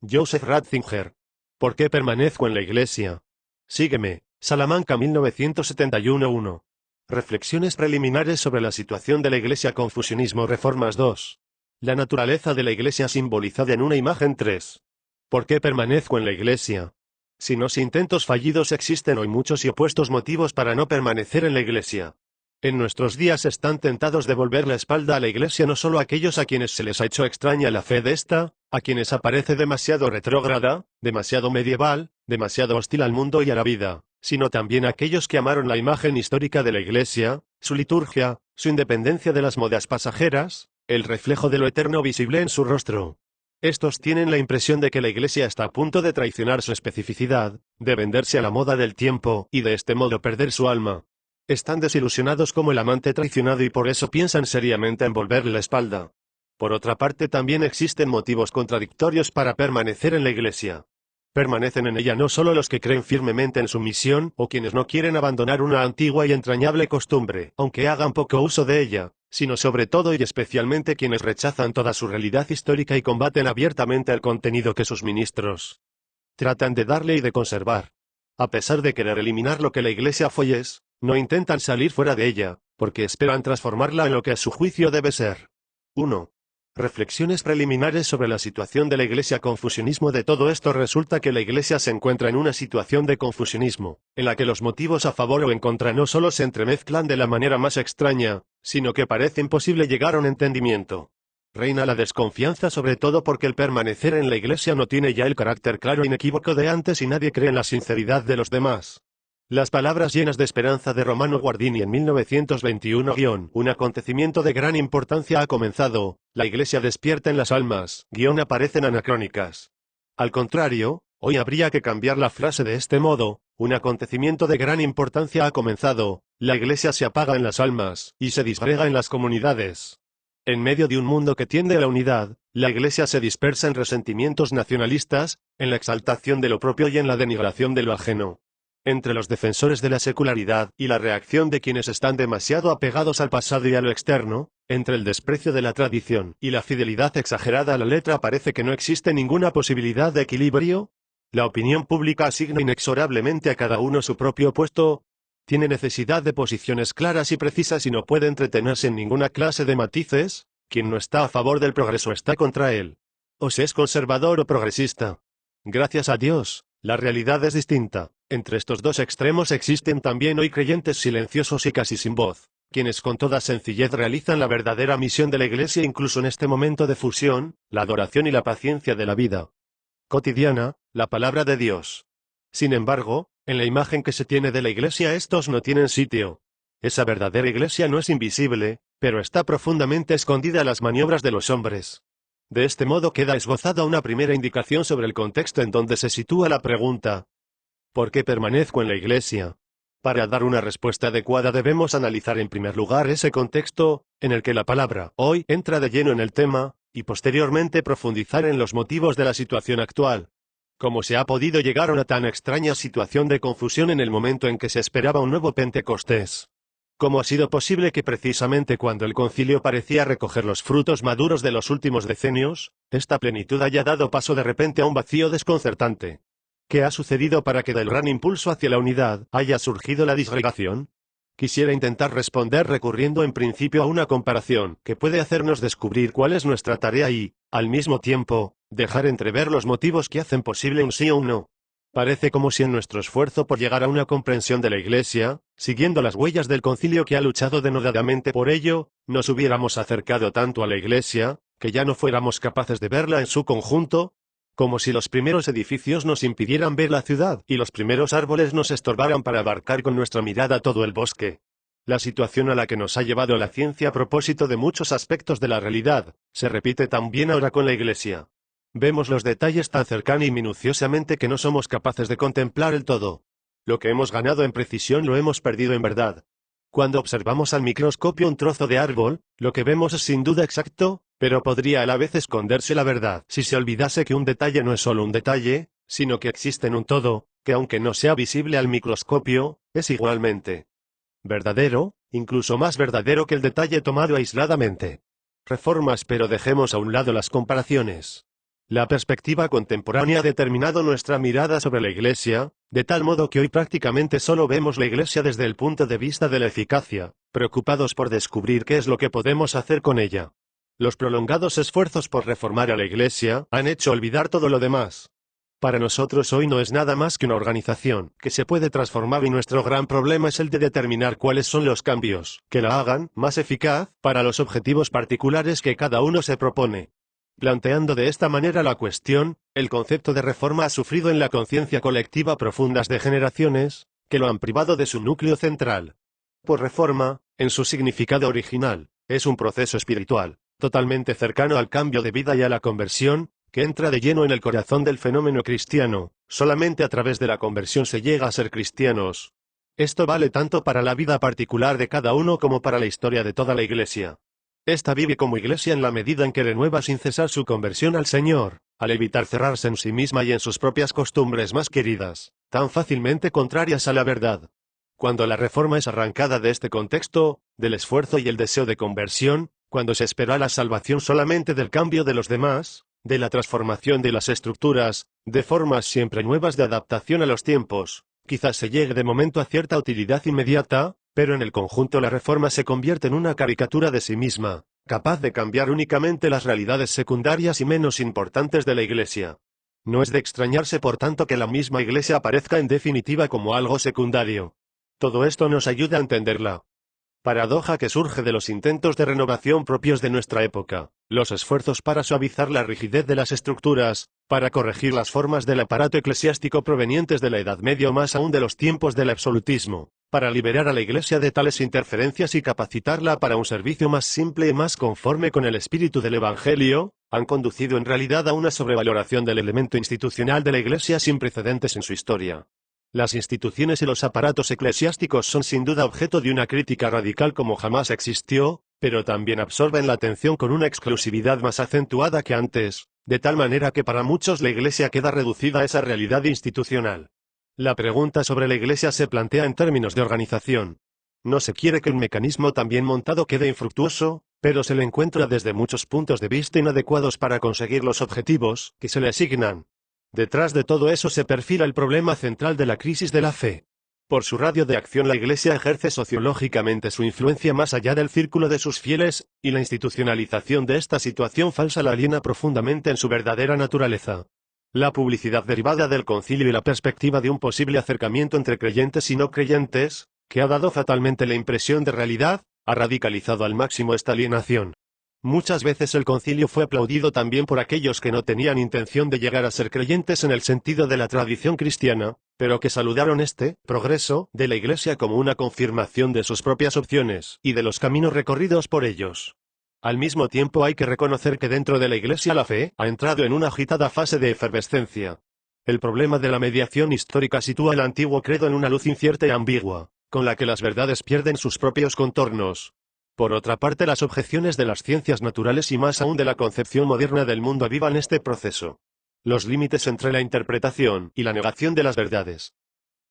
Joseph Ratzinger. ¿Por qué permanezco en la Iglesia? Sígueme. Salamanca 1971 1. Reflexiones preliminares sobre la situación de la Iglesia. Confucianismo. Reformas 2. La naturaleza de la Iglesia simbolizada en una imagen 3. ¿Por qué permanezco en la Iglesia? Sin los intentos fallidos existen hoy muchos y opuestos motivos para no permanecer en la Iglesia. En nuestros días están tentados de volver la espalda a la Iglesia no solo aquellos a quienes se les ha hecho extraña la fe de esta, a quienes aparece demasiado retrógrada, demasiado medieval, demasiado hostil al mundo y a la vida, sino también aquellos que amaron la imagen histórica de la Iglesia, su liturgia, su independencia de las modas pasajeras, el reflejo de lo eterno visible en su rostro. Estos tienen la impresión de que la Iglesia está a punto de traicionar su especificidad, de venderse a la moda del tiempo y de este modo perder su alma. Están desilusionados como el amante traicionado y por eso piensan seriamente en volverle la espalda. Por otra parte, también existen motivos contradictorios para permanecer en la Iglesia. Permanecen en ella no solo los que creen firmemente en su misión o quienes no quieren abandonar una antigua y entrañable costumbre, aunque hagan poco uso de ella, sino sobre todo y especialmente quienes rechazan toda su realidad histórica y combaten abiertamente el contenido que sus ministros tratan de darle y de conservar. A pesar de querer eliminar lo que la Iglesia fue y es, no intentan salir fuera de ella, porque esperan transformarla en lo que a su juicio debe ser. 1. Reflexiones preliminares sobre la situación de la Iglesia. Confucianismo. De todo esto resulta que la Iglesia se encuentra en una situación de confucianismo, en la que los motivos a favor o en contra no solo se entremezclan de la manera más extraña, sino que parece imposible llegar a un entendimiento. Reina la desconfianza, sobre todo porque el permanecer en la Iglesia no tiene ya el carácter claro e inequívoco de antes y nadie cree en la sinceridad de los demás. Las palabras llenas de esperanza de Romano Guardini en 1921 un acontecimiento de gran importancia ha comenzado, la Iglesia despierta en las almas, aparecen anacrónicas. Al contrario, hoy habría que cambiar la frase de este modo, un acontecimiento de gran importancia ha comenzado, la Iglesia se apaga en las almas, y se disgrega en las comunidades. En medio de un mundo que tiende a la unidad, la Iglesia se dispersa en resentimientos nacionalistas, en la exaltación de lo propio y en la denigración de lo ajeno. Entre los defensores de la secularidad y la reacción de quienes están demasiado apegados al pasado y a lo externo, entre el desprecio de la tradición y la fidelidad exagerada a la letra, parece que no existe ninguna posibilidad de equilibrio. La opinión pública asigna inexorablemente a cada uno su propio puesto, tiene necesidad de posiciones claras y precisas y no puede entretenerse en ninguna clase de matices. Quien no está a favor del progreso está contra él. O se es conservador o progresista. Gracias a Dios, la realidad es distinta. Entre estos dos extremos existen también hoy creyentes silenciosos y casi sin voz, quienes con toda sencillez realizan la verdadera misión de la Iglesia incluso en este momento de fusión, la adoración y la paciencia de la vida cotidiana, la palabra de Dios. Sin embargo, en la imagen que se tiene de la Iglesia estos no tienen sitio. Esa verdadera Iglesia no es invisible, pero está profundamente escondida a las maniobras de los hombres. De este modo queda esbozada una primera indicación sobre el contexto en donde se sitúa la pregunta: ¿por qué permanezco en la Iglesia? Para dar una respuesta adecuada debemos analizar en primer lugar ese contexto, en el que la palabra hoy entra de lleno en el tema, y posteriormente profundizar en los motivos de la situación actual. ¿Cómo se ha podido llegar a una tan extraña situación de confusión en el momento en que se esperaba un nuevo Pentecostés? ¿Cómo ha sido posible que precisamente cuando el concilio parecía recoger los frutos maduros de los últimos decenios, esta plenitud haya dado paso de repente a un vacío desconcertante? ¿Qué ha sucedido para que del gran impulso hacia la unidad haya surgido la disgregación? Quisiera intentar responder recurriendo en principio a una comparación que puede hacernos descubrir cuál es nuestra tarea y, al mismo tiempo, dejar entrever los motivos que hacen posible un sí o un no. Parece como si en nuestro esfuerzo por llegar a una comprensión de la Iglesia, siguiendo las huellas del concilio que ha luchado denodadamente por ello, nos hubiéramos acercado tanto a la Iglesia, que ya no fuéramos capaces de verla en su conjunto, como si los primeros edificios nos impidieran ver la ciudad y los primeros árboles nos estorbaran para abarcar con nuestra mirada todo el bosque. La situación a la que nos ha llevado la ciencia a propósito de muchos aspectos de la realidad, se repite también ahora con la Iglesia. Vemos los detalles tan cercana y minuciosamente que no somos capaces de contemplar el todo. Lo que hemos ganado en precisión lo hemos perdido en verdad. Cuando observamos al microscopio un trozo de árbol, lo que vemos es sin duda exacto, pero podría a la vez esconderse la verdad si se olvidase que un detalle no es solo un detalle, sino que existe en un todo, que aunque no sea visible al microscopio, es igualmente verdadero, incluso más verdadero que el detalle tomado aisladamente. Reformas, pero dejemos a un lado las comparaciones. La perspectiva contemporánea ha determinado nuestra mirada sobre la Iglesia, de tal modo que hoy prácticamente solo vemos la Iglesia desde el punto de vista de la eficacia, preocupados por descubrir qué es lo que podemos hacer con ella. Los prolongados esfuerzos por reformar a la Iglesia han hecho olvidar todo lo demás. Para nosotros hoy no es nada más que una organización que se puede transformar y nuestro gran problema es el de determinar cuáles son los cambios que la hagan más eficaz para los objetivos particulares que cada uno se propone. Planteando de esta manera la cuestión, el concepto de reforma ha sufrido en la conciencia colectiva profundas degeneraciones, que lo han privado de su núcleo central. Por reforma, en su significado original, es un proceso espiritual, totalmente cercano al cambio de vida y a la conversión, que entra de lleno en el corazón del fenómeno cristiano. Solamente a través de la conversión se llega a ser cristianos. Esto vale tanto para la vida particular de cada uno como para la historia de toda la Iglesia. Esta vive como Iglesia en la medida en que renueva sin cesar su conversión al Señor, al evitar cerrarse en sí misma y en sus propias costumbres más queridas, tan fácilmente contrarias a la verdad. Cuando la reforma es arrancada de este contexto, del esfuerzo y el deseo de conversión, cuando se espera la salvación solamente del cambio de los demás, de la transformación de las estructuras, de formas siempre nuevas de adaptación a los tiempos, quizás se llegue de momento a cierta utilidad inmediata, pero en el conjunto la reforma se convierte en una caricatura de sí misma, capaz de cambiar únicamente las realidades secundarias y menos importantes de la Iglesia. No es de extrañarse por tanto que la misma Iglesia aparezca en definitiva como algo secundario. Todo esto nos ayuda a entenderla paradoja que surge de los intentos de renovación propios de nuestra época, los esfuerzos para suavizar la rigidez de las estructuras, para corregir las formas del aparato eclesiástico provenientes de la Edad Media o más aún de los tiempos del absolutismo, para liberar a la Iglesia de tales interferencias y capacitarla para un servicio más simple y más conforme con el espíritu del Evangelio, han conducido en realidad a una sobrevaloración del elemento institucional de la Iglesia sin precedentes en su historia. Las instituciones y los aparatos eclesiásticos son sin duda objeto de una crítica radical como jamás existió, pero también absorben la atención con una exclusividad más acentuada que antes, de tal manera que para muchos la Iglesia queda reducida a esa realidad institucional. La pregunta sobre la Iglesia se plantea en términos de organización. No se quiere que un mecanismo tan bien montado quede infructuoso, pero se le encuentra desde muchos puntos de vista inadecuados para conseguir los objetivos que se le asignan. Detrás de todo eso se perfila el problema central de la crisis de la fe. Por su radio de acción la Iglesia ejerce sociológicamente su influencia más allá del círculo de sus fieles, y la institucionalización de esta situación falsa la aliena profundamente en su verdadera naturaleza. La publicidad derivada del concilio y la perspectiva de un posible acercamiento entre creyentes y no creyentes, que ha dado fatalmente la impresión de realidad, ha radicalizado al máximo esta alienación. Muchas veces el concilio fue aplaudido también por aquellos que no tenían intención de llegar a ser creyentes en el sentido de la tradición cristiana, pero que saludaron este progreso de la Iglesia como una confirmación de sus propias opciones y de los caminos recorridos por ellos. Al mismo tiempo hay que reconocer que dentro de la Iglesia la fe ha entrado en una agitada fase de efervescencia. El problema de la mediación histórica sitúa el antiguo credo en una luz incierta y ambigua, con la que las verdades pierden sus propios contornos. Por otra parte, las objeciones de las ciencias naturales y más aún de la concepción moderna del mundo avivan este proceso. Los límites entre la interpretación y la negación de las verdades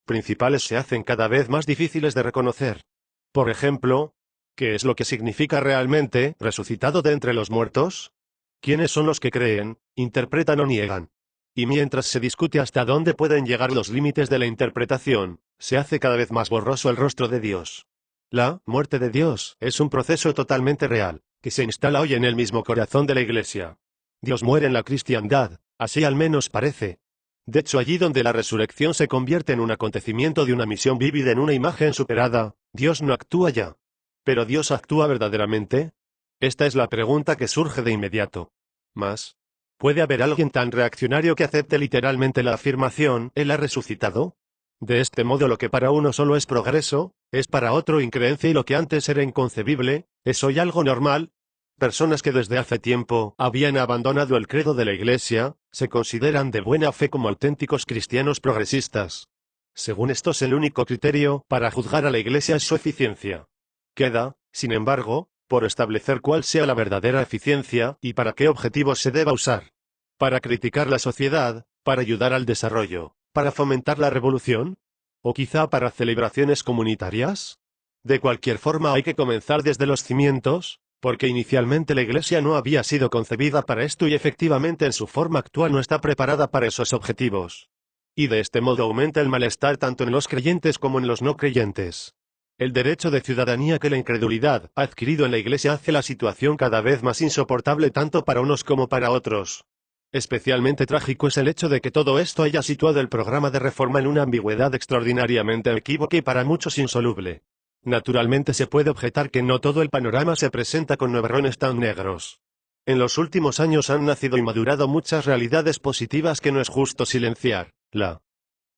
principales se hacen cada vez más difíciles de reconocer. Por ejemplo, ¿qué es lo que significa realmente resucitado de entre los muertos? ¿Quiénes son los que creen, interpretan o niegan? Y mientras se discute hasta dónde pueden llegar los límites de la interpretación, se hace cada vez más borroso el rostro de Dios. La muerte de Dios es un proceso totalmente real, que se instala hoy en el mismo corazón de la Iglesia. Dios muere en la cristiandad, así al menos parece. De hecho, allí donde la resurrección se convierte en un acontecimiento de una misión vívida en una imagen superada, Dios no actúa ya. ¿Pero Dios actúa verdaderamente? Esta es la pregunta que surge de inmediato. Mas, ¿puede haber alguien tan reaccionario que acepte literalmente la afirmación, Él ha resucitado? De este modo lo que para uno solo es progreso, es para otro increencia y lo que antes era inconcebible, es hoy algo normal. Personas que desde hace tiempo habían abandonado el credo de la Iglesia, se consideran de buena fe como auténticos cristianos progresistas. Según estos, el único criterio para juzgar a la Iglesia es su eficiencia. Queda, sin embargo, por establecer cuál sea la verdadera eficiencia y para qué objetivos se deba usar. Para criticar la sociedad, para ayudar al desarrollo, para fomentar la revolución, o quizá para celebraciones comunitarias. De cualquier forma hay que comenzar desde los cimientos, Porque inicialmente la Iglesia no había sido concebida para esto y efectivamente en su forma actual no está preparada para esos objetivos. Y de este modo aumenta el malestar tanto en los creyentes como en los no creyentes. El derecho de ciudadanía que la incredulidad ha adquirido en la Iglesia hace la situación cada vez más insoportable tanto para unos como para otros. Especialmente trágico es el hecho de que todo esto haya situado el programa de reforma en una ambigüedad extraordinariamente equívoca y para muchos insoluble. Naturalmente se puede objetar que no todo el panorama se presenta con nubarrones tan negros. En los últimos años han nacido y madurado muchas realidades positivas que no es justo silenciar. La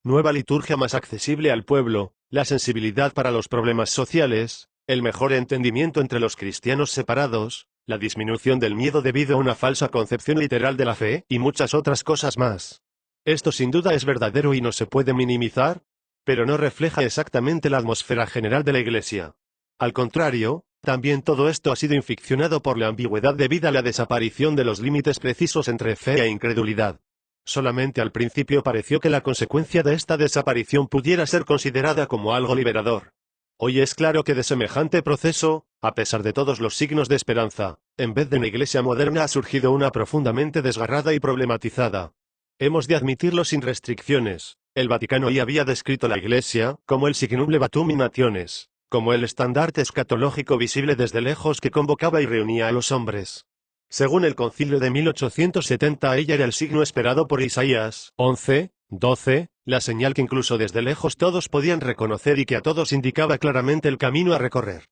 nueva liturgia más accesible al pueblo, la sensibilidad para los problemas sociales, el mejor entendimiento entre los cristianos separados, la disminución del miedo debido a una falsa concepción literal de la fe, y muchas otras cosas más. Esto sin duda es verdadero y no se puede minimizar, pero no refleja exactamente la atmósfera general de la Iglesia. Al contrario, también todo esto ha sido inficcionado por la ambigüedad debida a la desaparición de los límites precisos entre fe e incredulidad. Solamente al principio pareció que la consecuencia de esta desaparición pudiera ser considerada como algo liberador. Hoy es claro que de semejante proceso, a pesar de todos los signos de esperanza, en vez de una Iglesia moderna ha surgido una profundamente desgarrada y problematizada. Hemos de admitirlo sin restricciones. El Vaticano ya había descrito la Iglesia como el signum levatum in nationes, como el estandarte escatológico visible desde lejos que convocaba y reunía a los hombres. Según el concilio de 1870, ella era el signo esperado por Isaías 11:12, la señal que incluso desde lejos todos podían reconocer y que a todos indicaba claramente el camino a recorrer.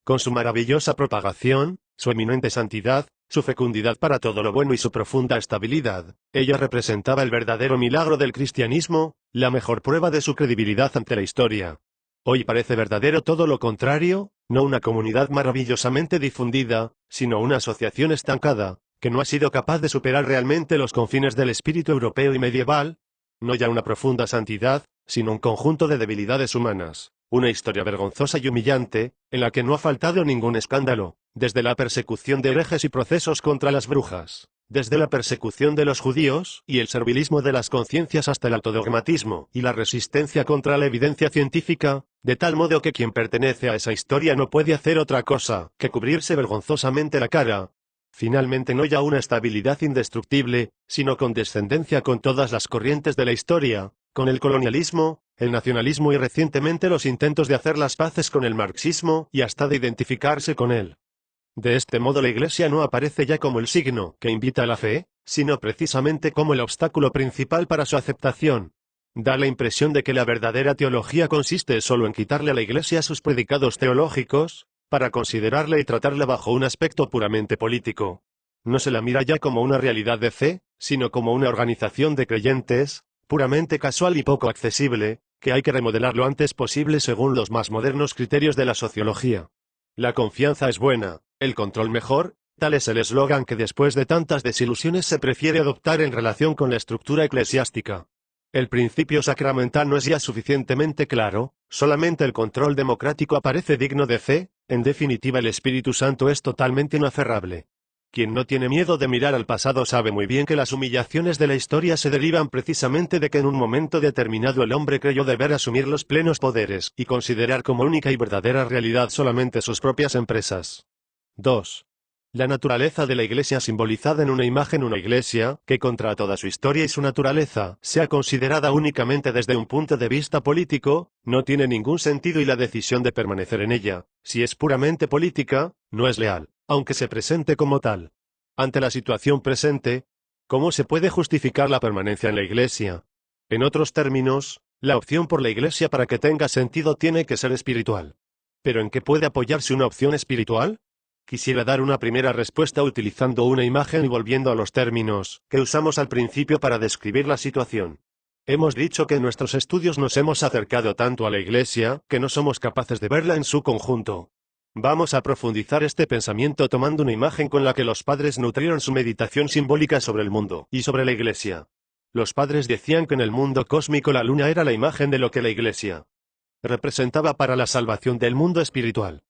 Con su maravillosa propagación, su eminente santidad, su fecundidad para todo lo bueno y su profunda estabilidad, ella representaba el verdadero milagro del cristianismo, la mejor prueba de su credibilidad ante la historia. Hoy parece verdadero todo lo contrario, no una comunidad maravillosamente difundida, sino una asociación estancada, que no ha sido capaz de superar realmente los confines del espíritu europeo y medieval, no ya una profunda santidad, sino un conjunto de debilidades humanas, una historia vergonzosa y humillante, en la que no ha faltado ningún escándalo, desde la persecución de herejes y procesos contra las brujas, desde la persecución de los judíos y el servilismo de las conciencias hasta el autodogmatismo y la resistencia contra la evidencia científica, de tal modo que quien pertenece a esa historia no puede hacer otra cosa que cubrirse vergonzosamente la cara. Finalmente no ya una estabilidad indestructible, sino condescendencia con todas las corrientes de la historia, con el colonialismo, el nacionalismo y recientemente los intentos de hacer las paces con el marxismo y hasta de identificarse con él. De este modo la Iglesia no aparece ya como el signo que invita a la fe, sino precisamente como el obstáculo principal para su aceptación. Da la impresión de que la verdadera teología consiste solo en quitarle a la Iglesia sus predicados teológicos, para considerarla y tratarla bajo un aspecto puramente político. No se la mira ya como una realidad de fe, sino como una organización de creyentes, puramente casual y poco accesible, que hay que remodelar lo antes posible según los más modernos criterios de la sociología. La confianza es buena, el control mejor, tal es el eslogan que después de tantas desilusiones se prefiere adoptar en relación con la estructura eclesiástica. El principio sacramental no es ya suficientemente claro, solamente el control democrático aparece digno de fe, en definitiva el Espíritu Santo es totalmente inaferrable. Quien no tiene miedo de mirar al pasado sabe muy bien que las humillaciones de la historia se derivan precisamente de que en un momento determinado el hombre creyó deber asumir los plenos poderes y considerar como única y verdadera realidad solamente sus propias empresas. 2. La naturaleza de la Iglesia simbolizada en una imagen. Una Iglesia, que contra toda su historia y su naturaleza, sea considerada únicamente desde un punto de vista político, no tiene ningún sentido y la decisión de permanecer en ella, si es puramente política, no es leal, aunque se presente como tal. Ante la situación presente, ¿cómo se puede justificar la permanencia en la Iglesia? En otros términos, la opción por la Iglesia para que tenga sentido tiene que ser espiritual. ¿Pero en qué puede apoyarse una opción espiritual? Quisiera dar una primera respuesta utilizando una imagen y volviendo a los términos que usamos al principio para describir la situación. Hemos dicho que en nuestros estudios nos hemos acercado tanto a la Iglesia que no somos capaces de verla en su conjunto. Vamos a profundizar este pensamiento tomando una imagen con la que los padres nutrieron su meditación simbólica sobre el mundo y sobre la Iglesia. Los padres decían que en el mundo cósmico la luna era la imagen de lo que la Iglesia representaba para la salvación del mundo espiritual.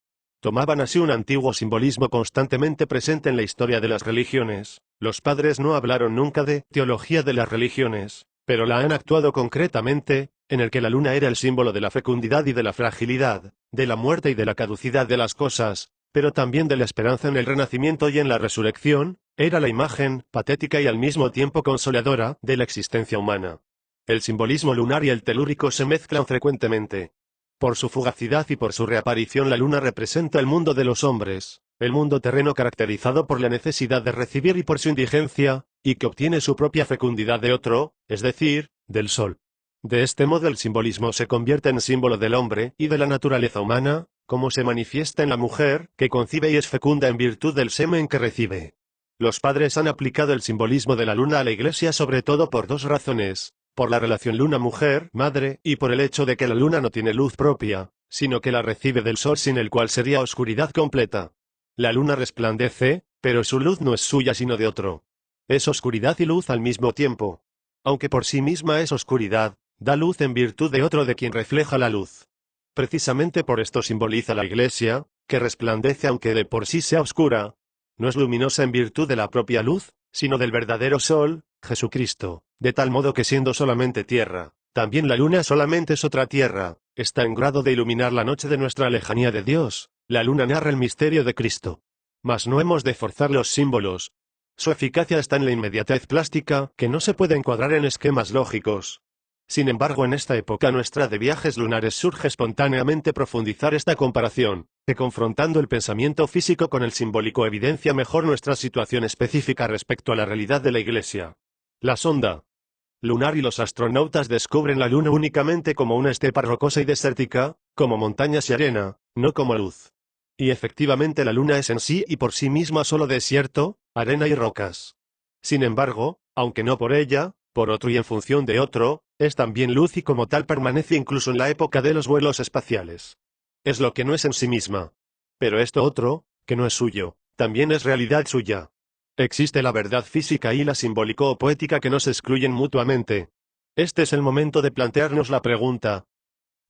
Tomaban así un antiguo simbolismo constantemente presente en la historia de las religiones. Los padres no hablaron nunca de teología de las religiones, pero la han actuado concretamente, en el que la luna era el símbolo de la fecundidad y de la fragilidad, de la muerte y de la caducidad de las cosas, pero también de la esperanza en el renacimiento y en la resurrección, era la imagen, patética y al mismo tiempo consoladora, de la existencia humana. El simbolismo lunar y el telúrico se mezclan frecuentemente. Por su fugacidad y por su reaparición la luna representa el mundo de los hombres, el mundo terreno caracterizado por la necesidad de recibir y por su indigencia, y que obtiene su propia fecundidad de otro, es decir, del sol. De este modo el simbolismo se convierte en símbolo del hombre y de la naturaleza humana, como se manifiesta en la mujer, que concibe y es fecunda en virtud del semen que recibe. Los padres han aplicado el simbolismo de la luna a la Iglesia sobre todo por dos razones, por la relación luna-mujer, madre, y por el hecho de que la luna no tiene luz propia, sino que la recibe del sol sin el cual sería oscuridad completa. La luna resplandece, pero su luz no es suya sino de otro. Es oscuridad y luz al mismo tiempo. Aunque por sí misma es oscuridad, da luz en virtud de otro de quien refleja la luz. Precisamente por esto simboliza la Iglesia, que resplandece aunque de por sí sea oscura. No es luminosa en virtud de la propia luz, sino del verdadero sol, Jesucristo, de tal modo que siendo solamente tierra, también la luna solamente es otra tierra, está en grado de iluminar la noche de nuestra lejanía de Dios. La luna narra el misterio de Cristo. Mas no hemos de forzar los símbolos. Su eficacia está en la inmediatez plástica, que no se puede encuadrar en esquemas lógicos. Sin embargo, en esta época nuestra de viajes lunares surge espontáneamente profundizar esta comparación, que confrontando el pensamiento físico con el simbólico evidencia mejor nuestra situación específica respecto a la realidad de la Iglesia. La sonda lunar y los astronautas descubren la luna únicamente como una estepa rocosa y desértica, como montañas y arena, no como luz. Y efectivamente la luna es en sí y por sí misma solo desierto, arena y rocas. Sin embargo, aunque no por ella, por otro y en función de otro, es también luz y como tal permanece incluso en la época de los vuelos espaciales. Es lo que no es en sí misma. Pero esto otro, que no es suyo, también es realidad suya. Existe la verdad física y la simbólico o poética que nos excluyen mutuamente. Este es el momento de plantearnos la pregunta.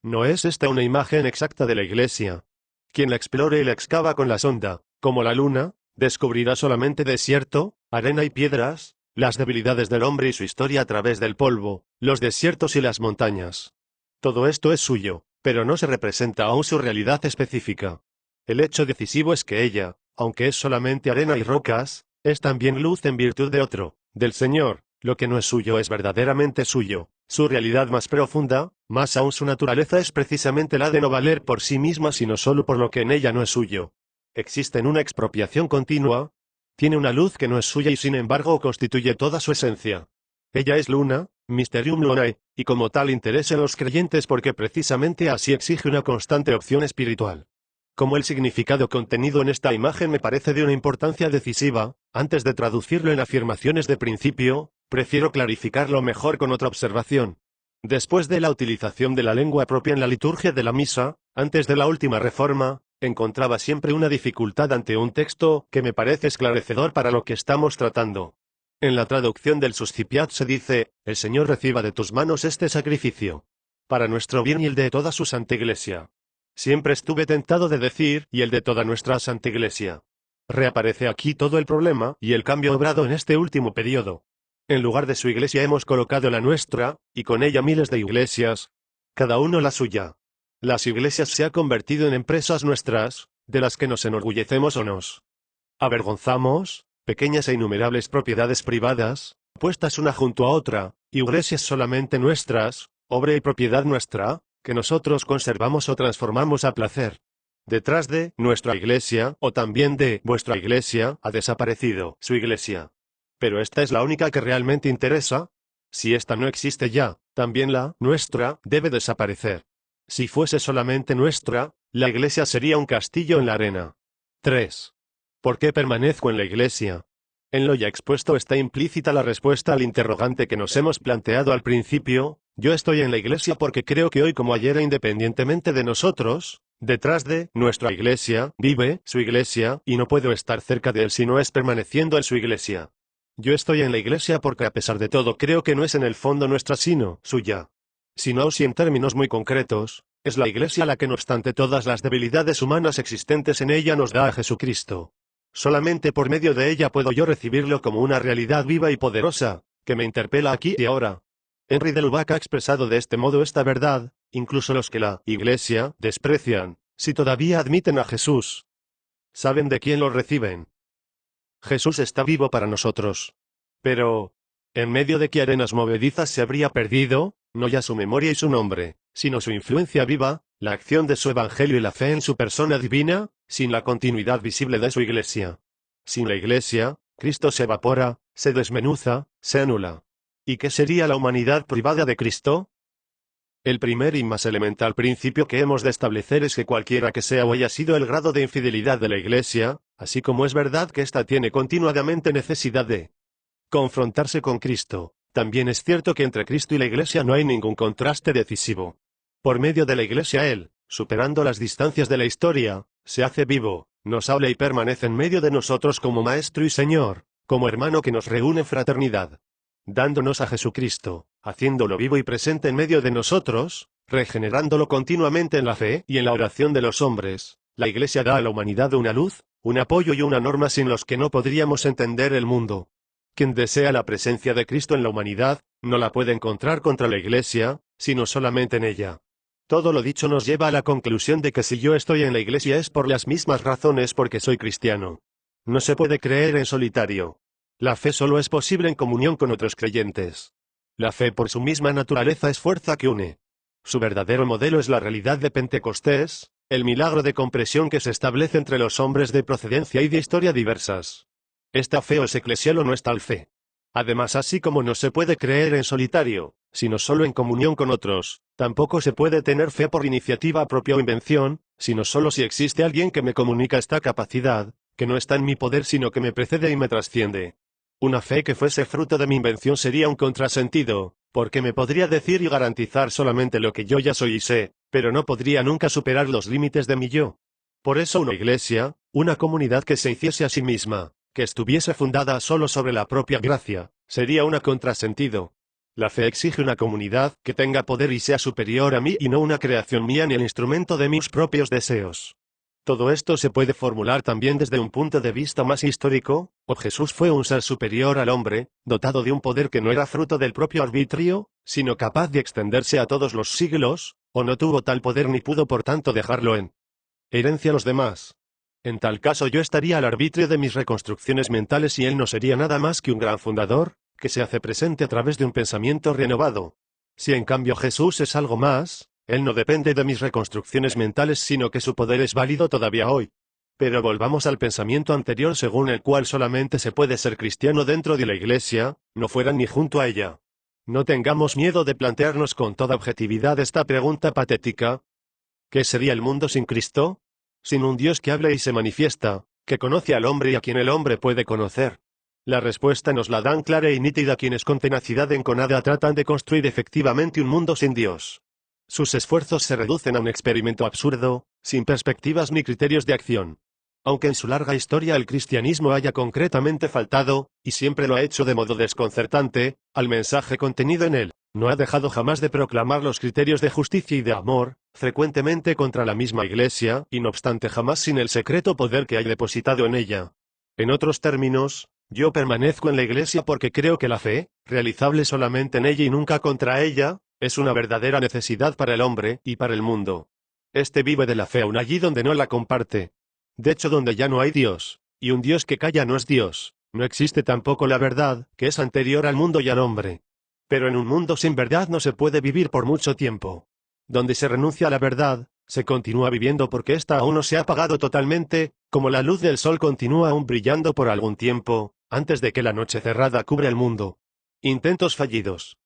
¿No es esta una imagen exacta de la Iglesia? Quien la explore y la excava con la sonda, como la luna, descubrirá solamente desierto, arena y piedras, las debilidades del hombre y su historia a través del polvo, los desiertos y las montañas. Todo esto es suyo, pero no se representa aún su realidad específica. El hecho decisivo es que ella, aunque es solamente arena y rocas, es también luz en virtud de otro, del Señor. Lo que no es suyo es verdaderamente suyo. Su realidad más profunda, más aún su naturaleza es precisamente la de no valer por sí misma sino solo por lo que en ella no es suyo. Existe en una expropiación continua. Tiene una luz que no es suya y sin embargo constituye toda su esencia. Ella es luna, mysterium lunae, y como tal interesa a los creyentes porque precisamente así exige una constante opción espiritual. Como el significado contenido en esta imagen me parece de una importancia decisiva, antes de traducirlo en afirmaciones de principio, prefiero clarificarlo mejor con otra observación. Después de la utilización de la lengua propia en la liturgia de la misa, antes de la última reforma, encontraba siempre una dificultad ante un texto que me parece esclarecedor para lo que estamos tratando. En la traducción del Suscipiat se dice, el Señor reciba de tus manos este sacrificio, para nuestro bien y el de toda su santa Iglesia. Siempre estuve tentado de decir, y el de toda nuestra Santa Iglesia. Reaparece aquí todo el problema y el cambio obrado en este último periodo. En lugar de su iglesia hemos colocado la nuestra, y con ella miles de iglesias, cada uno la suya. Las iglesias se han convertido en empresas nuestras, de las que nos enorgullecemos o nos avergonzamos, pequeñas e innumerables propiedades privadas, puestas una junto a otra, iglesias solamente nuestras, obra y propiedad nuestra, que nosotros conservamos o transformamos a placer. Detrás de nuestra iglesia, o también de vuestra iglesia, ha desaparecido su iglesia. Pero esta es la única que realmente interesa. Si esta no existe ya, también la nuestra debe desaparecer. Si fuese solamente nuestra, la iglesia sería un castillo en la arena. 3. ¿Por qué permanezco en la iglesia? En lo ya expuesto está implícita la respuesta al interrogante que nos hemos planteado al principio. Yo estoy en la iglesia porque creo que hoy como ayer e independientemente de nosotros, detrás de nuestra iglesia, vive su iglesia, y no puedo estar cerca de él si no es permaneciendo en su iglesia. Yo estoy en la iglesia porque a pesar de todo creo que no es en el fondo nuestra sino suya. Si no si en términos muy concretos, es la iglesia la que no obstante todas las debilidades humanas existentes en ella nos da a Jesucristo. Solamente por medio de ella puedo yo recibirlo como una realidad viva y poderosa, que me interpela aquí y ahora. Henry de Lubac ha expresado de este modo esta verdad, incluso los que la Iglesia desprecian, si todavía admiten a Jesús. saben de quién lo reciben. Jesús está vivo para nosotros. Pero, en medio de qué arenas movedizas se habría perdido, no ya su memoria y su nombre, sino su influencia viva, la acción de su evangelio y la fe en su persona divina, sin la continuidad visible de su iglesia. Sin la iglesia, Cristo se evapora, se desmenuza, se anula. ¿Y qué sería la humanidad privada de Cristo? El primer y más elemental principio que hemos de establecer es que cualquiera que sea o haya sido el grado de infidelidad de la iglesia, así como es verdad que ésta tiene continuadamente necesidad de confrontarse con Cristo, también es cierto que entre Cristo y la iglesia no hay ningún contraste decisivo. Por medio de la iglesia Él, superando las distancias de la historia, se hace vivo, nos habla y permanece en medio de nosotros como Maestro y Señor, como hermano que nos reúne en fraternidad, dándonos a Jesucristo, haciéndolo vivo y presente en medio de nosotros, regenerándolo continuamente en la fe y en la oración de los hombres. La Iglesia da a la humanidad una luz, un apoyo y una norma sin los que no podríamos entender el mundo. Quien desea la presencia de Cristo en la humanidad, no la puede encontrar contra la Iglesia, sino solamente en ella. Todo lo dicho nos lleva a la conclusión de que si yo estoy en la Iglesia es por las mismas razones porque soy cristiano. No se puede creer en solitario. La fe solo es posible en comunión con otros creyentes. La fe por su misma naturaleza es fuerza que une. Su verdadero modelo es la realidad de Pentecostés, el milagro de compresión que se establece entre los hombres de procedencia y de historia diversas. Esta fe o es eclesial o no es tal fe. Además, así como no se puede creer en solitario, sino solo en comunión con otros, tampoco se puede tener fe por iniciativa propia o invención, sino solo si existe alguien que me comunica esta capacidad, que no está en mi poder sino que me precede y me trasciende. Una fe que fuese fruto de mi invención sería un contrasentido, porque me podría decir y garantizar solamente lo que yo ya soy y sé, pero no podría nunca superar los límites de mi yo. Por eso una iglesia, una comunidad que se hiciese a sí misma, que estuviese fundada solo sobre la propia gracia, sería un contrasentido. La fe exige una comunidad que tenga poder y sea superior a mí y no una creación mía ni el instrumento de mis propios deseos. Todo esto se puede formular también desde un punto de vista más histórico, o Jesús fue un ser superior al hombre, dotado de un poder que no era fruto del propio arbitrio, sino capaz de extenderse a todos los siglos, o no tuvo tal poder ni pudo por tanto dejarlo en herencia a los demás. En tal caso yo estaría al arbitrio de mis reconstrucciones mentales y él no sería nada más que un gran fundador, que se hace presente a través de un pensamiento renovado. Si en cambio Jesús es algo más, él no depende de mis reconstrucciones mentales sino que su poder es válido todavía hoy. Pero volvamos al pensamiento anterior según el cual solamente se puede ser cristiano dentro de la iglesia, no fuera ni junto a ella. No tengamos miedo de plantearnos con toda objetividad esta pregunta patética. ¿Qué sería el mundo sin Cristo? Sin un Dios que habla y se manifiesta, que conoce al hombre y a quien el hombre puede conocer. La respuesta nos la dan clara y nítida quienes con tenacidad enconada tratan de construir efectivamente un mundo sin Dios. Sus esfuerzos se reducen a un experimento absurdo, sin perspectivas ni criterios de acción. Aunque en su larga historia el cristianismo haya concretamente faltado, y siempre lo ha hecho de modo desconcertante, al mensaje contenido en él, no ha dejado jamás de proclamar los criterios de justicia y de amor, frecuentemente contra la misma Iglesia, y no obstante jamás sin el secreto poder que hay depositado en ella. En otros términos, yo permanezco en la Iglesia porque creo que la fe, realizable solamente en ella y nunca contra ella, es una verdadera necesidad para el hombre y para el mundo. Este vive de la fe aun allí donde no la comparte. De hecho, donde ya no hay Dios, y un Dios que calla no es Dios, no existe tampoco la verdad, que es anterior al mundo y al hombre. Pero en un mundo sin verdad no se puede vivir por mucho tiempo. Donde se renuncia a la verdad, se continúa viviendo porque ésta aún no se ha apagado totalmente, como la luz del sol continúa aún brillando por algún tiempo, antes de que la noche cerrada cubra el mundo. Intentos fallidos.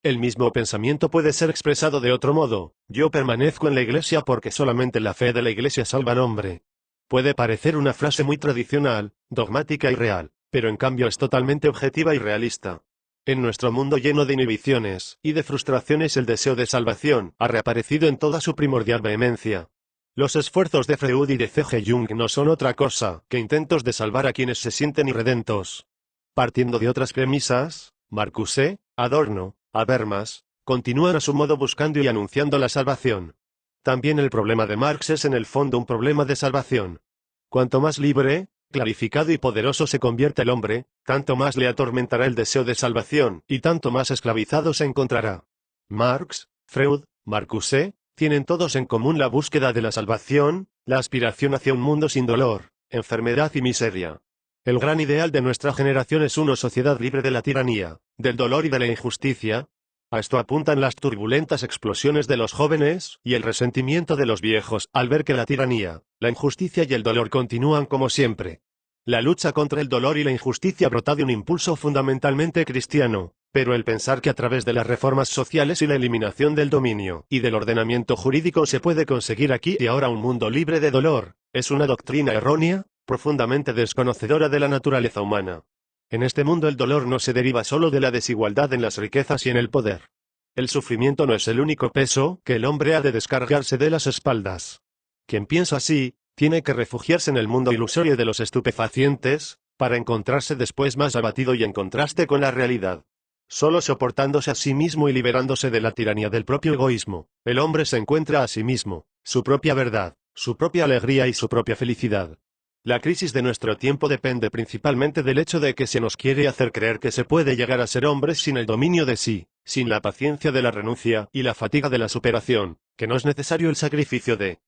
El mismo pensamiento puede ser expresado de otro modo. Yo permanezco en la Iglesia porque solamente la fe de la Iglesia salva al hombre. Puede parecer una frase muy tradicional, dogmática y real, pero en cambio es totalmente objetiva y realista. En nuestro mundo lleno de inhibiciones y de frustraciones el deseo de salvación ha reaparecido en toda su primordial vehemencia. Los esfuerzos de Freud y de C.G. Jung no son otra cosa que intentos de salvar a quienes se sienten irredentos. Partiendo de otras premisas, Marcuse, Adorno, Habermas, continúan a su modo buscando y anunciando la salvación. También el problema de Marx es en el fondo un problema de salvación. Cuanto más libre, clarificado y poderoso se convierte el hombre, tanto más le atormentará el deseo de salvación, y tanto más esclavizado se encontrará. Marx, Freud, Marcuse, tienen todos en común la búsqueda de la salvación, la aspiración hacia un mundo sin dolor, enfermedad y miseria. El gran ideal de nuestra generación es una sociedad libre de la tiranía, del dolor y de la injusticia. A esto apuntan las turbulentas explosiones de los jóvenes y el resentimiento de los viejos al ver que la tiranía, la injusticia y el dolor continúan como siempre. La lucha contra el dolor y la injusticia brota de un impulso fundamentalmente cristiano, pero el pensar que a través de las reformas sociales y la eliminación del dominio y del ordenamiento jurídico se puede conseguir aquí y ahora un mundo libre de dolor, es una doctrina errónea, profundamente desconocedora de la naturaleza humana. En este mundo el dolor no se deriva solo de la desigualdad en las riquezas y en el poder. El sufrimiento no es el único peso que el hombre ha de descargarse de las espaldas. Quien piensa así, tiene que refugiarse en el mundo ilusorio de los estupefacientes, para encontrarse después más abatido y en contraste con la realidad. Solo soportándose a sí mismo y liberándose de la tiranía del propio egoísmo, el hombre se encuentra a sí mismo, su propia verdad, su propia alegría y su propia felicidad. La crisis de nuestro tiempo depende principalmente del hecho de que se nos quiere hacer creer que se puede llegar a ser hombres sin el dominio de sí, sin la paciencia de la renuncia y la fatiga de la superación, que no es necesario el sacrificio de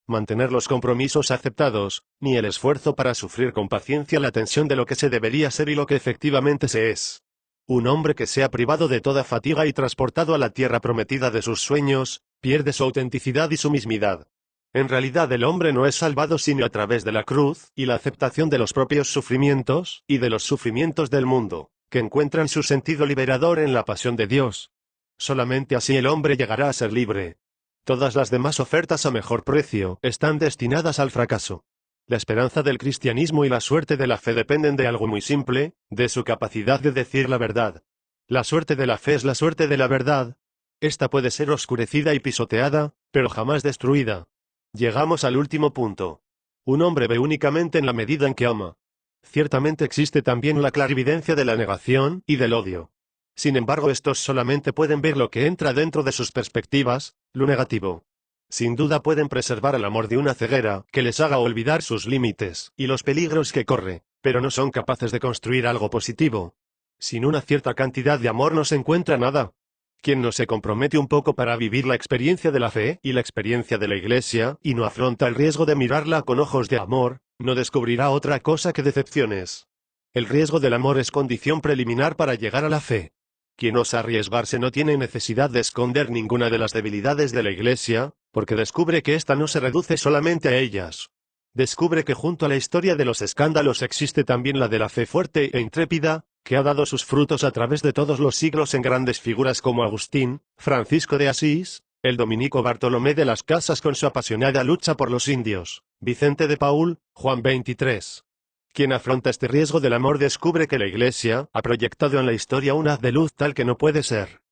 mantener los compromisos aceptados, ni el esfuerzo para sufrir con paciencia la tensión de lo que se debería ser y lo que efectivamente se es. Un hombre que sea privado de toda fatiga y transportado a la tierra prometida de sus sueños, pierde su autenticidad y su mismidad. En realidad el hombre no es salvado sino a través de la cruz y la aceptación de los propios sufrimientos y de los sufrimientos del mundo, que encuentran su sentido liberador en la pasión de Dios. Solamente así el hombre llegará a ser libre. Todas las demás ofertas a mejor precio están destinadas al fracaso. La esperanza del cristianismo y la suerte de la fe dependen de algo muy simple, de su capacidad de decir la verdad. La suerte de la fe es la suerte de la verdad. Esta puede ser oscurecida y pisoteada, pero jamás destruida. Llegamos al último punto. Un hombre ve únicamente en la medida en que ama. Ciertamente existe también la clarividencia de la negación y del odio. Sin embargo, estos solamente pueden ver lo que entra dentro de sus perspectivas, lo negativo. Sin duda pueden preservar el amor de una ceguera que les haga olvidar sus límites y los peligros que corre, pero no son capaces de construir algo positivo. Sin una cierta cantidad de amor no se encuentra nada. Quien no se compromete un poco para vivir la experiencia de la fe y la experiencia de la Iglesia y no afronta el riesgo de mirarla con ojos de amor, no descubrirá otra cosa que decepciones. El riesgo del amor es condición preliminar para llegar a la fe. Quien osa arriesgarse no tiene necesidad de esconder ninguna de las debilidades de la Iglesia, porque descubre que ésta no se reduce solamente a ellas. Descubre que junto a la historia de los escándalos existe también la de la fe fuerte e intrépida, que ha dado sus frutos a través de todos los siglos en grandes figuras como Agustín, Francisco de Asís, el dominico Bartolomé de las Casas con su apasionada lucha por los indios, Vicente de Paúl, Juan 23. Quien afronta este riesgo del amor descubre que la Iglesia ha proyectado en la historia un haz de luz tal que no puede ser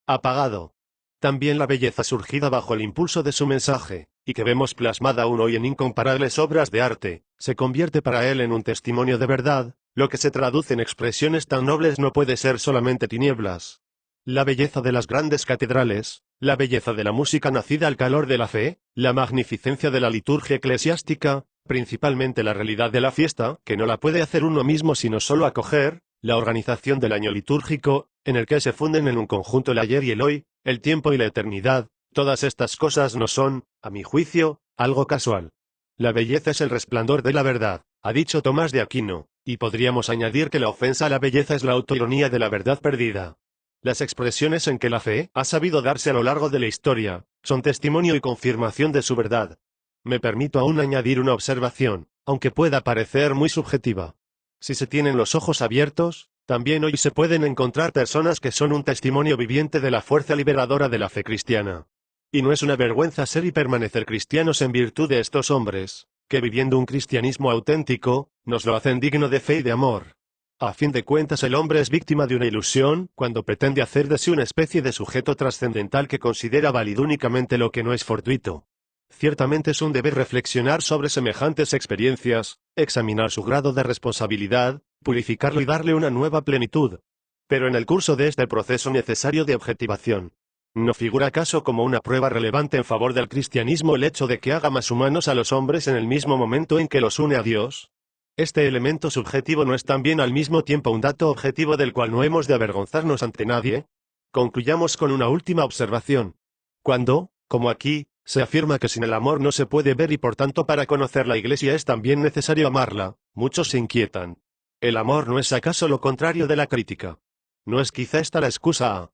apagado. También la belleza surgida bajo el impulso de su mensaje, y que vemos plasmada aún hoy en incomparables obras de arte, se convierte para él en un testimonio de verdad, lo que se traduce en expresiones tan nobles no puede ser solamente tinieblas. La belleza de las grandes catedrales, la belleza de la música nacida al calor de la fe, la magnificencia de la liturgia eclesiástica, principalmente la realidad de la fiesta, que no la puede hacer uno mismo sino solo acoger, la organización del año litúrgico, en el que se funden en un conjunto el ayer y el hoy, el tiempo y la eternidad, todas estas cosas no son, a mi juicio, algo casual. La belleza es el resplandor de la verdad, ha dicho Tomás de Aquino, y podríamos añadir que la ofensa a la belleza es la autoironía de la verdad perdida. Las expresiones en que la fe ha sabido darse a lo largo de la historia, son testimonio y confirmación de su verdad. Me permito aún añadir una observación, aunque pueda parecer muy subjetiva. Si se tienen los ojos abiertos, también hoy se pueden encontrar personas que son un testimonio viviente de la fuerza liberadora de la fe cristiana. Y no es una vergüenza ser y permanecer cristianos en virtud de estos hombres, que viviendo un cristianismo auténtico, nos lo hacen digno de fe y de amor. A fin de cuentas el hombre es víctima de una ilusión cuando pretende hacer de sí una especie de sujeto trascendental que considera válido únicamente lo que no es fortuito. Ciertamente es un deber reflexionar sobre semejantes experiencias, examinar su grado de responsabilidad, purificarlo y darle una nueva plenitud. Pero en el curso de este proceso necesario de objetivación, ¿no figura acaso como una prueba relevante en favor del cristianismo el hecho de que haga más humanos a los hombres en el mismo momento en que los une a Dios? Este elemento subjetivo no es también al mismo tiempo un dato objetivo del cual no hemos de avergonzarnos ante nadie. Concluyamos con una última observación. Cuando, como aquí, Se afirma que sin el amor no se puede ver y por tanto para conocer la Iglesia es también necesario amarla. Muchos se inquietan. ¿El amor no es acaso lo contrario de la crítica? ¿No es quizá esta la excusa a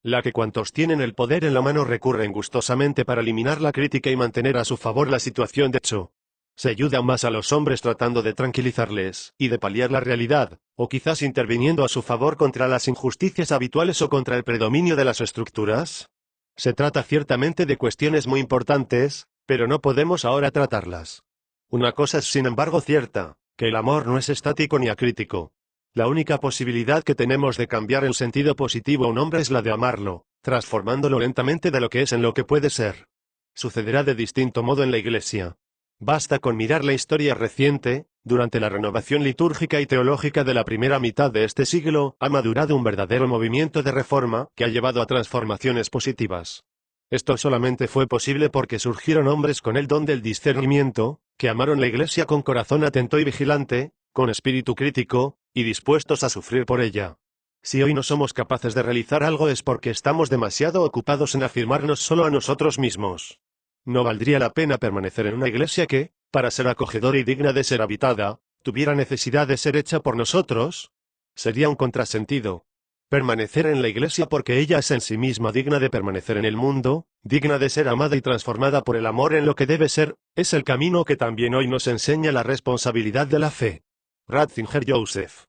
la que cuantos tienen el poder en la mano recurren gustosamente para eliminar la crítica y mantener a su favor la situación de hecho? Se ayuda más a los hombres tratando de tranquilizarles y de paliar la realidad, o quizás interviniendo a su favor contra las injusticias habituales o contra el predominio de las estructuras. Se trata ciertamente de cuestiones muy importantes, pero no podemos ahora tratarlas. Una cosa es sin embargo cierta, que el amor no es estático ni acrítico. La única posibilidad que tenemos de cambiar en sentido positivo a un hombre es la de amarlo, transformándolo lentamente de lo que es en lo que puede ser. Sucederá de distinto modo en la Iglesia. Basta con mirar la historia reciente. Durante la renovación litúrgica y teológica de la primera mitad de este siglo, ha madurado un verdadero movimiento de reforma que ha llevado a transformaciones positivas. Esto solamente fue posible porque surgieron hombres con el don del discernimiento, que amaron la Iglesia con corazón atento y vigilante, con espíritu crítico, y dispuestos a sufrir por ella. Si hoy no somos capaces de realizar algo es porque estamos demasiado ocupados en afirmarnos solo a nosotros mismos. ¿No valdría la pena permanecer en una iglesia que, para ser acogedora y digna de ser habitada, tuviera necesidad de ser hecha por nosotros? Sería un contrasentido. Permanecer en la iglesia porque ella es en sí misma digna de permanecer en el mundo, digna de ser amada y transformada por el amor en lo que debe ser, es el camino que también hoy nos enseña la responsabilidad de la fe. Ratzinger Joseph.